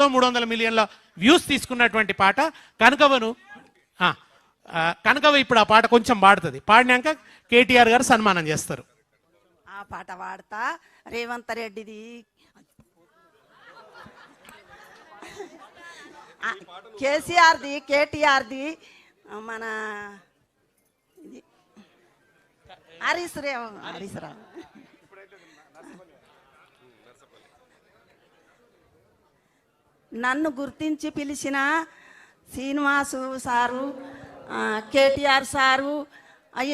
300 మిలియన్ల వ్యూస్ తీసుకున్నటువంటి పాట కనకవను. కనకవ ఇప్పుడు ఆ పాట కొంచెం పాడుతుంది, పాడినాక కేటీఆర్ గారు సన్మానం చేస్తారు. ఆ పాట పాడతా. రేవంత్ రెడ్డిది కేసీఆర్ది కేటీఆర్ది మన హరీష్ రావు నన్ను గుర్తించి పిలిచిన శ్రీనివాసు సారు, కేటీఆర్ సారు,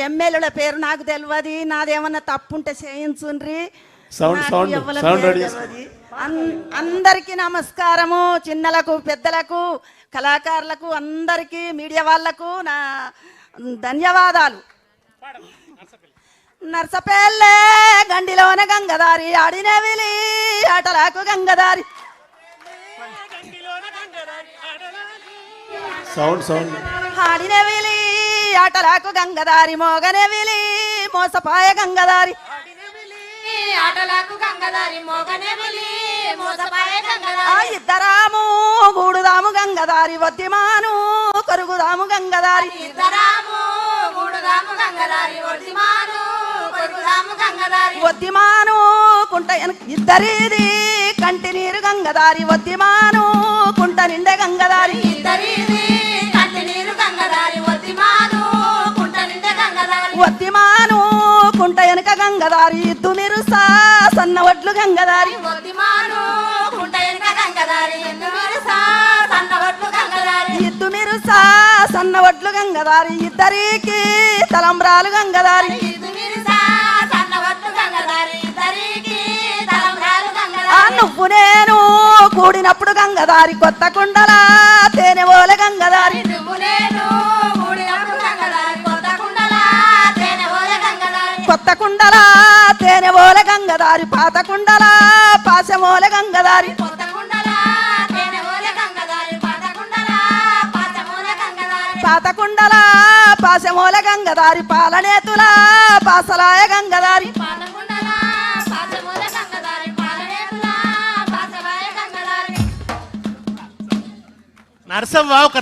ఎమ్మెల్యేల పేరు నాకు తెలియదు, నాదేమన్నా తప్పుంటే చేయించుండ్రి. అందరికీ నమస్కారము. చిన్నలకు పెద్దలకు కళాకారులకు అందరికీ మీడియా వాళ్లకు నా ధన్యవాదాలు. నర్సపల్లె గండిలోన గంగదారి ఆడినవిలి ఆటలాకు గంగదారి ఆడినవిలి ఆటలాకు గంగదారి మోగనవిలి మోసపాయ గంగదారి ఇద్దరాము గూడుదాము గంగదారి వద్దిమాను కరుగుదాము గంగదారి వద్దిమాను కుంట ఇద్దరిది కంటి నీరు గంగదారి వద్దిమాను కుంట నిండే గంగదారి వద్దిమాను కుంట వెనుక గంగదారి ఇద్దు మీరు సన్న వడ్లు గంగదారి ఇద్దు మీరు సన్న వడ్లు గంగదారి ఇద్దరికి తలంబ్రాలు గంగదారి నువ్వు నేను కూడినప్పుడు గంగదారి కొత్త కుండల తేనె ఓలె గంగదారి కొత్త కుండల తేనె ఓలె గంగదారి పాత కుండల పాశమోలె గంగదారి పాత కుండల పాశమోలె గంగదారి పాలనేతుల పాసలాయ గంగదారి నరసవ్వ ఒక